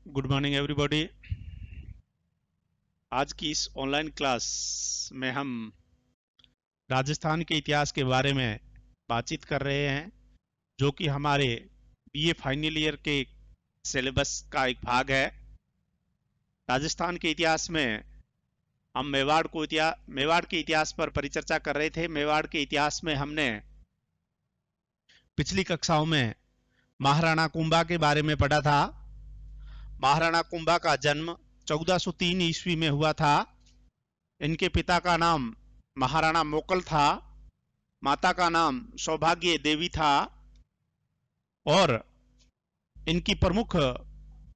Good morning everybody. आज की इस ऑनलाइन क्लास में हम राजस्थान के इतिहास के बारे में बातचीत कर रहे हैं, जो कि हमारे बीए फाइनल ईयर के सिलेबस का एक भाग है। राजस्थान के इतिहास में हम मेवाड़ के इतिहास पर परिचर्चा कर रहे थे। मेवाड़ के इतिहास में हमने पिछली कक्षाओं में महाराणा कुंभा के बारे में पढ़ा था। महाराणा कुंभा का जन्म 1403 ईस्वी में हुआ था। इनके पिता का नाम महाराणा मोकल था, माता का नाम सौभाग्य देवी था और इनकी प्रमुख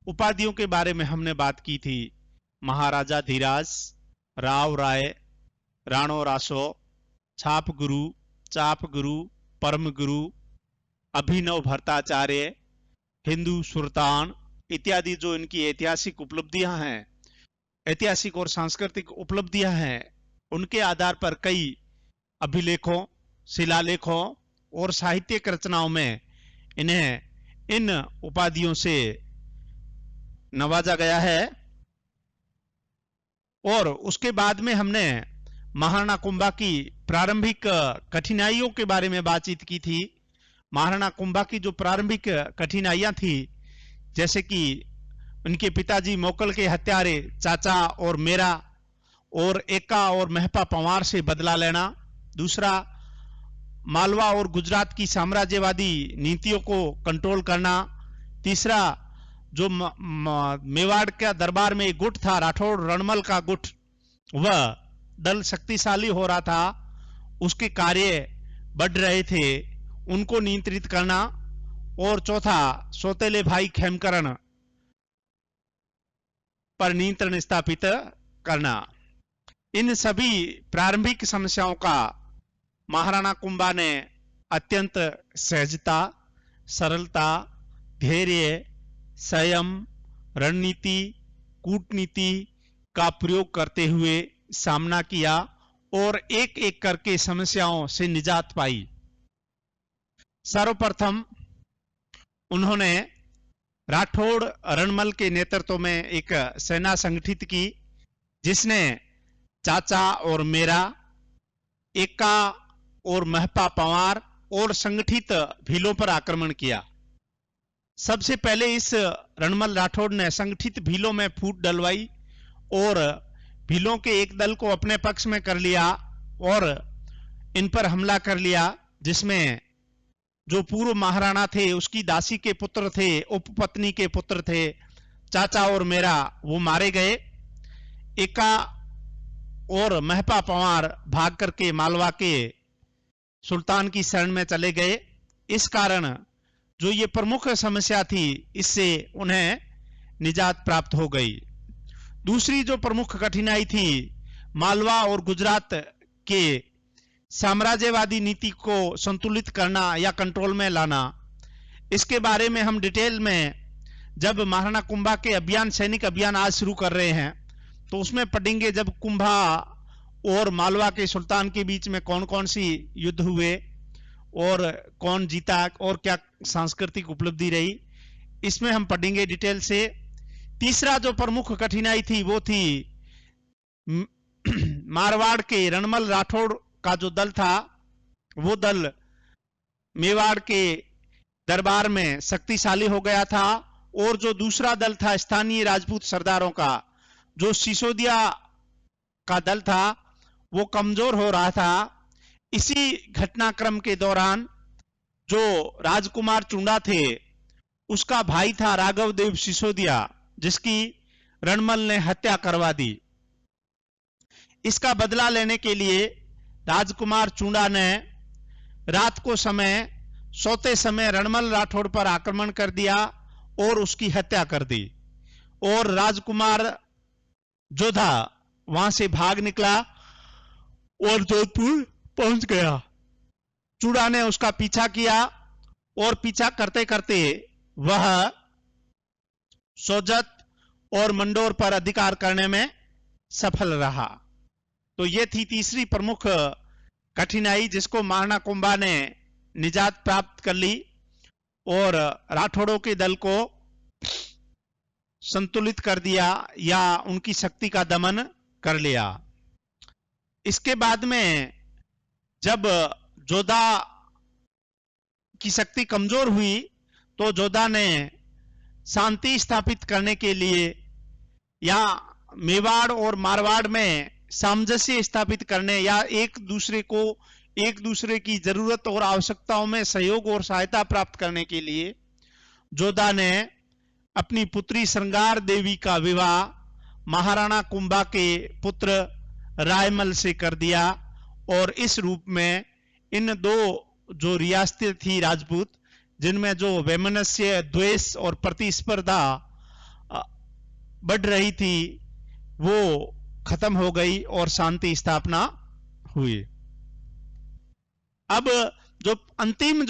उपाधियों के बारे में हमने बात की थी। महाराजा धीराज, राव राय, राणो रासो, छाप गुरु, चाप गुरु, परम गुरु, अभिनव भट्टाचार्य, हिंदू सुल्तान इत्यादि जो इनकी ऐतिहासिक उपलब्धियां हैं, ऐतिहासिक और सांस्कृतिक उपलब्धियां हैं, उनके आधार पर कई अभिलेखों, शिलालेखों और साहित्यिक रचनाओं में इन्हें इन उपाधियों से नवाजा गया है। और उसके बाद में हमने महाराणा कुंभा की प्रारंभिक कठिनाइयों के बारे में बातचीत की थी। महाराणा कुंभा की जो प्रारंभिक कठिनाइयां थी, जैसे कि उनके पिताजी मोकल के हत्यारे चाचा और मेरा और एका और महपा पंवार से बदला लेना, दूसरा मालवा और गुजरात की साम्राज्यवादी नीतियों को कंट्रोल करना, तीसरा जो मेवाड़ का दरबार में एक गुट था, राठौड़ रणमल का गुट, वह दल शक्तिशाली हो रहा था, उसके कार्य बढ़ रहे थे, उनको नियंत्रित करना, और चौथा सौतेले भाई खेमकरण पर नियंत्रण स्थापित करना। इन सभी प्रारंभिक समस्याओं का महाराणा कुंभा ने अत्यंत सहजता, सरलता, धैर्य, संयम, रणनीति, कूटनीति का प्रयोग करते हुए सामना किया और एक एक करके समस्याओं से निजात पाई। सर्वप्रथम उन्होंने राठौड़ रणमल के नेतृत्व में एक सेना संगठित की, जिसने चाचा और मेरा, एका और महपा पंवार और संगठित भीलों पर आक्रमण किया। सबसे पहले इस रणमल राठौड़ ने संगठित भीलों में फूट डलवाई और भीलों के एक दल को अपने पक्ष में कर लिया और इन पर हमला कर लिया, जिसमें जो पूर्व महाराणा थे उसकी दासी के पुत्र थे, उपपत्नी के पुत्र थे, चाचा और मेरा, वो मारे गए। एका और महपा पंवार भाग करके मालवा के सुल्तान की शरण में चले गए। इस कारण जो ये प्रमुख समस्या थी, इससे उन्हें निजात प्राप्त हो गई। दूसरी जो प्रमुख कठिनाई थी, मालवा और गुजरात के साम्राज्यवादी नीति को संतुलित करना या कंट्रोल में लाना। इसके बारे में हम डिटेल में जब महाराणा कुंभा के अभियान, सैनिक अभियान आज शुरू कर रहे हैं, तो उसमें पढ़ेंगे जब कुंभा और मालवा के सुल्तान के बीच में कौन कौन सी युद्ध हुए और कौन जीता और क्या सांस्कृतिक उपलब्धि रही, इसमें हम पढ़ेंगे डिटेल से। तीसरा जो प्रमुख कठिनाई थी वो थी मारवाड़ के रणमल राठौड़ का जो दल था, वो दल मेवाड़ के दरबार में शक्तिशाली हो गया था और जो दूसरा दल था स्थानीय राजपूत सरदारों का, जो सिसोदिया का दल था, वो कमजोर हो रहा था। इसी घटनाक्रम के दौरान जो राजकुमार चुंडा थे, उसका भाई था राघव देव सिसोदिया, जिसकी रणमल ने हत्या करवा दी। इसका बदला लेने के लिए राजकुमार चुंडा ने रात को सोते समय रणमल राठौड़ पर आक्रमण कर दिया और उसकी हत्या कर दी और राजकुमार जोधा वहां से भाग निकला और जोधपुर पहुंच गया। चूड़ा ने उसका पीछा किया और पीछा करते करते वह सोजत और मंडोर पर अधिकार करने में सफल रहा। तो यह थी तीसरी प्रमुख कठिनाई, जिसको महाराणा कुंभा ने निजात प्राप्त कर ली और राठौड़ों के दल को संतुलित कर दिया या उनकी शक्ति का दमन कर लिया। इसके बाद में जब जोधा की शक्ति कमजोर हुई तो जोधा ने शांति स्थापित करने के लिए या मेवाड़ और मारवाड़ में सामंजस्य स्थापित करने या एक दूसरे की जरूरत और आवश्यकताओं में सहयोग और सहायता प्राप्त करने के लिए जोधा ने अपनी पुत्री श्रृंगार देवी का विवाह महाराणा कुंभा के पुत्र रायमल से कर दिया और इस रूप में इन दो जो रियासतें थी राजपूत, जिनमें जो वैमनस्य, द्वेष और प्रतिस्पर्धा बढ़ रही थी, वो खत्म हो गई और शांति स्थापना हुई। अब जो अंतिम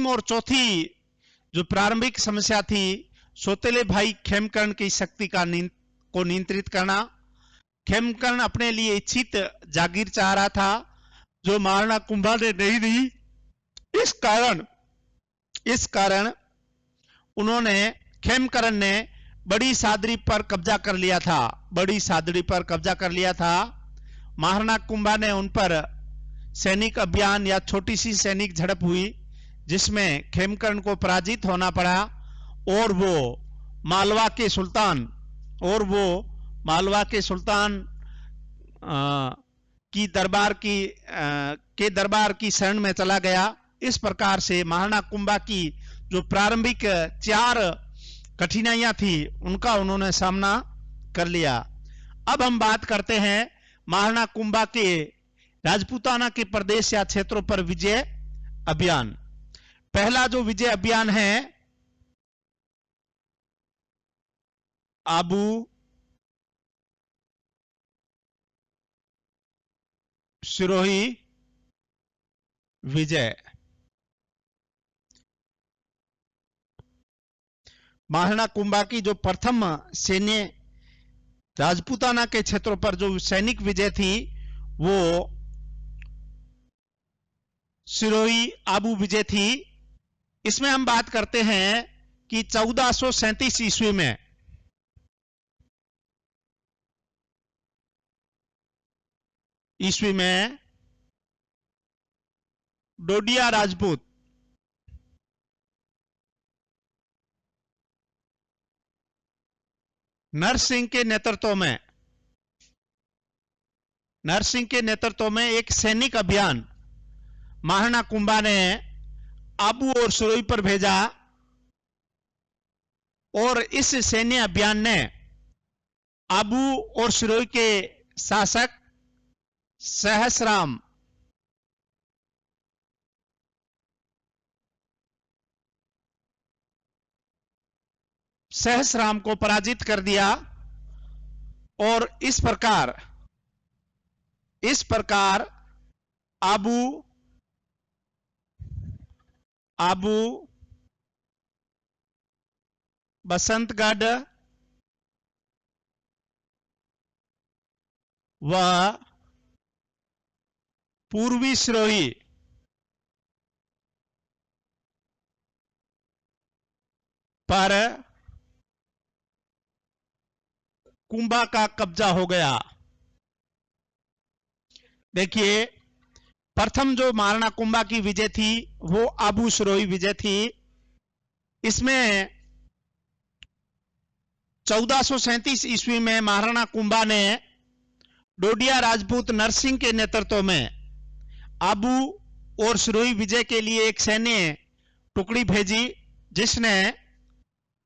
और चौथी जो प्रारंभिक समस्या थी, सौतेले भाई खेमकर्ण की शक्ति को नियंत्रित करना। खेमकर्ण अपने लिए इच्छित जागीर चाह रहा था जो महाराणा कुंभा ने नहीं दी। इस कारण खेमकर्ण ने बड़ी सादड़ी पर कब्जा कर लिया था। महाराणा कुंभा ने उन पर सैनिक अभियान या छोटी सी सैनिक झड़प हुई जिसमें खेमकर्ण को पराजित होना पड़ा और वो मालवा के सुल्तान की दरबार की शरण में चला गया। इस प्रकार से महाराणा कुंभा की जो प्रारंभिक 4 कठिनाइयां थी उनका उन्होंने सामना कर लिया। अब हम बात करते हैं महाराणा कुंभा के राजपूताना के प्रदेश या क्षेत्रों पर विजय अभियान। पहला जो विजय अभियान है आबू सिरोही विजय। महाराणा कुंभा की जो प्रथम सैन्य राजपूताना के क्षेत्रों पर जो सैनिक विजय थी वो सिरोही आबू विजय थी। इसमें हम बात करते हैं कि 1437 ईस्वी में डोडिया राजपूत नरसिंह के नेतृत्व में एक सैनिक अभियान महाराणा कुंभा ने आबू और सिरोही पर भेजा और इस सैन्य अभियान ने आबू और सिरोही के शासक सहस्राम को पराजित कर दिया और इस प्रकार आबू बसंतगढ़ व पूर्वी सिरोही पर कुंभा का कब्जा हो गया। देखिए, प्रथम जो महाराणा कुंभा की विजय थी वो आबू सिरोही विजय थी। इसमें 1437 ईस्वी में महाराणा कुंभा ने डोडिया राजपूत नरसिंह के नेतृत्व में आबू और सिरोही विजय के लिए एक सैन्य टुकड़ी भेजी जिसने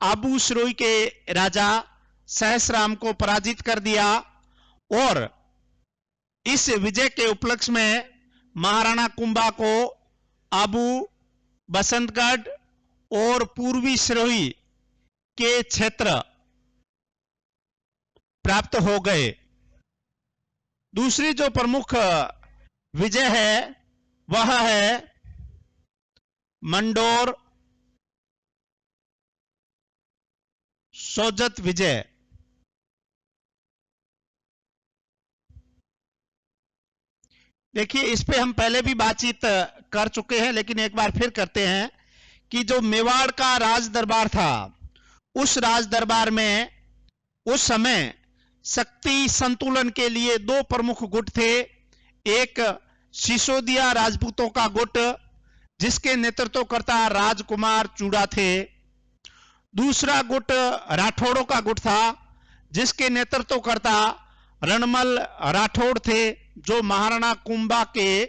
आबू सिरोही के राजा सहस्राम को पराजित कर दिया और इस विजय के उपलक्ष्य में महाराणा कुंभा को आबू, बसंतगढ़ और पूर्वी सिरोही के क्षेत्र प्राप्त हो गए। दूसरी जो प्रमुख विजय है वह है मंडोर सोजत विजय। देखिए, इस पे हम पहले भी बातचीत कर चुके हैं लेकिन एक बार फिर करते हैं कि जो मेवाड़ का राज दरबार था उस राज दरबार में उस समय शक्ति संतुलन के लिए दो प्रमुख गुट थे। एक सिसोदिया राजपूतों का गुट जिसके नेतृत्वकर्ता राजकुमार चूड़ा थे। दूसरा गुट राठौड़ों का गुट था जिसके नेतृत्वकर्ता रणमल राठौड़ थे, जो महाराणा कुंभा के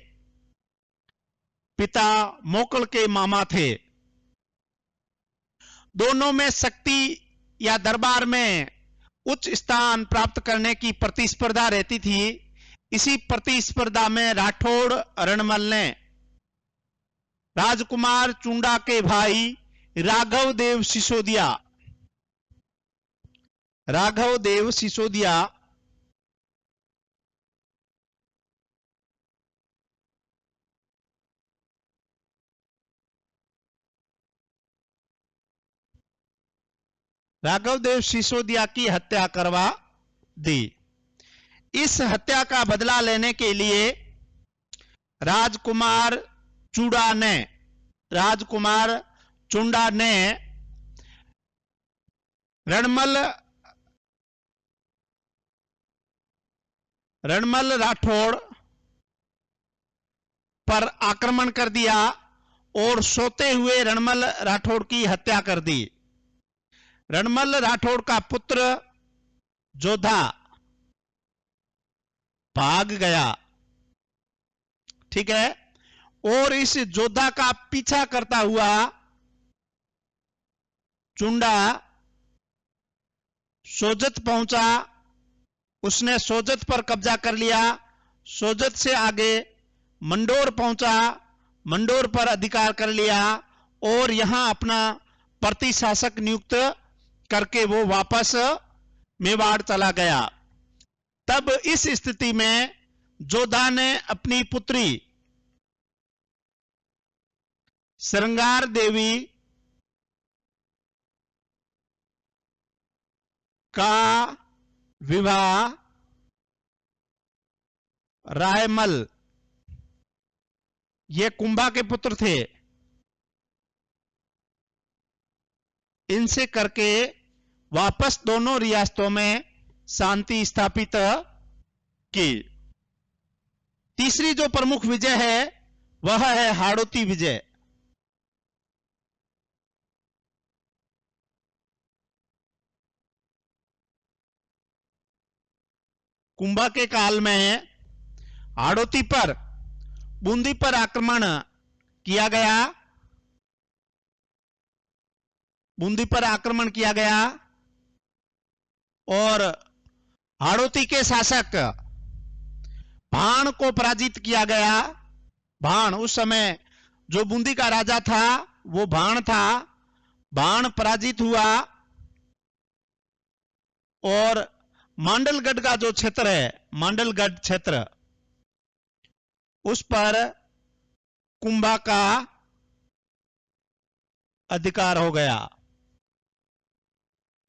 पिता मोकल के मामा थे। दोनों में शक्ति या दरबार में उच्च स्थान प्राप्त करने की प्रतिस्पर्धा रहती थी। इसी प्रतिस्पर्धा में राठौड़ रणमल ने राजकुमार चुंडा के भाई राघव देव सिसोदिया की हत्या करवा दी। इस हत्या का बदला लेने के लिए राजकुमार चुंडा ने रणमल राठौड़ पर आक्रमण कर दिया और सोते हुए रणमल राठौड़ की हत्या कर दी। रणमल राठौड़ का पुत्र जोधा भाग गया, ठीक है, और इस जोधा का पीछा करता हुआ चुंडा सोजत पहुंचा। उसने सोजत पर कब्जा कर लिया। सोजत से आगे मंडोर पहुंचा, मंडोर पर अधिकार कर लिया और यहां अपना प्रतिशासक नियुक्त करके वो वापस मेवाड़ चला गया। तब इस स्थिति में जोधा ने अपनी पुत्री श्रृंगार देवी का विवाह रायमल, ये कुंभा के पुत्र थे, इनसे करके वापस दोनों रियासतों में शांति स्थापित की। तीसरी जो प्रमुख विजय है वह है हाड़ौती विजय। कुंभा के काल में हाड़ौती पर बूंदी पर आक्रमण किया गया और हाड़ौती के शासक भाण को पराजित किया गया। भाण, उस समय जो बूंदी का राजा था वो भाण था। भाण पराजित हुआ और मांडलगढ़ का जो क्षेत्र है, मांडलगढ़ क्षेत्र, उस पर कुंभा का अधिकार हो गया।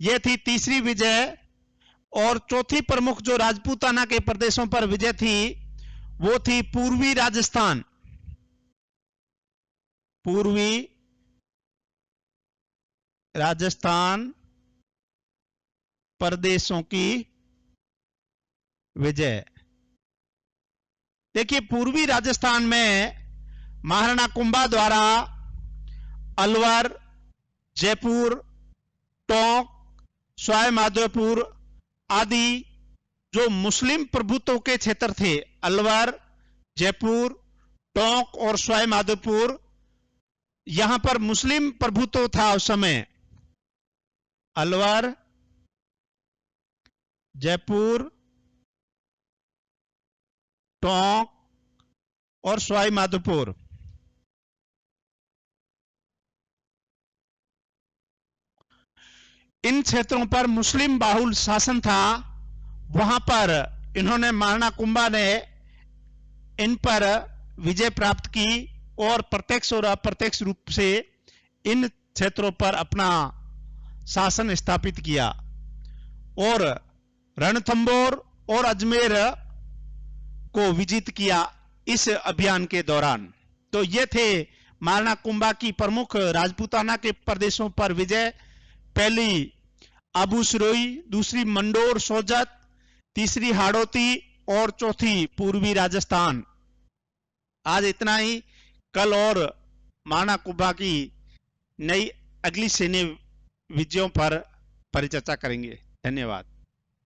यह थी तीसरी विजय। और चौथी प्रमुख जो राजपूताना के प्रदेशों पर विजय थी वो थी पूर्वी राजस्थान प्रदेशों की विजय। देखिए, पूर्वी राजस्थान में महाराणा कुंभा द्वारा अलवर, जयपुर, टोंक, सवाई माधोपुर आदि जो मुस्लिम प्रभुत्व के क्षेत्र थे, अलवर, जयपुर, टोंक और सवाई माधोपुर, यहां पर मुस्लिम प्रभुत्व था उस समय। अलवर, जयपुर, टोंक और सवाई माधोपुर, इन क्षेत्रों पर मुस्लिम बाहुल शासन था। वहां पर इन्होंने, महाराणा कुंभा ने इन पर विजय प्राप्त की और प्रत्यक्ष और अप्रत्यक्ष रूप से इन क्षेत्रों पर अपना शासन स्थापित किया और रणथंबोर और अजमेर को विजित किया इस अभियान के दौरान। तो ये थे महाराणा कुंभा की प्रमुख राजपूताना के प्रदेशों पर विजय। पहली अबू सिरोही, दूसरी मंडोर सोजत, तीसरी हाड़ौती और चौथी पूर्वी राजस्थान। आज इतना ही। कल और माना कुबा की नई अगली सैन्य विजयों पर परिचर्चा करेंगे। धन्यवाद।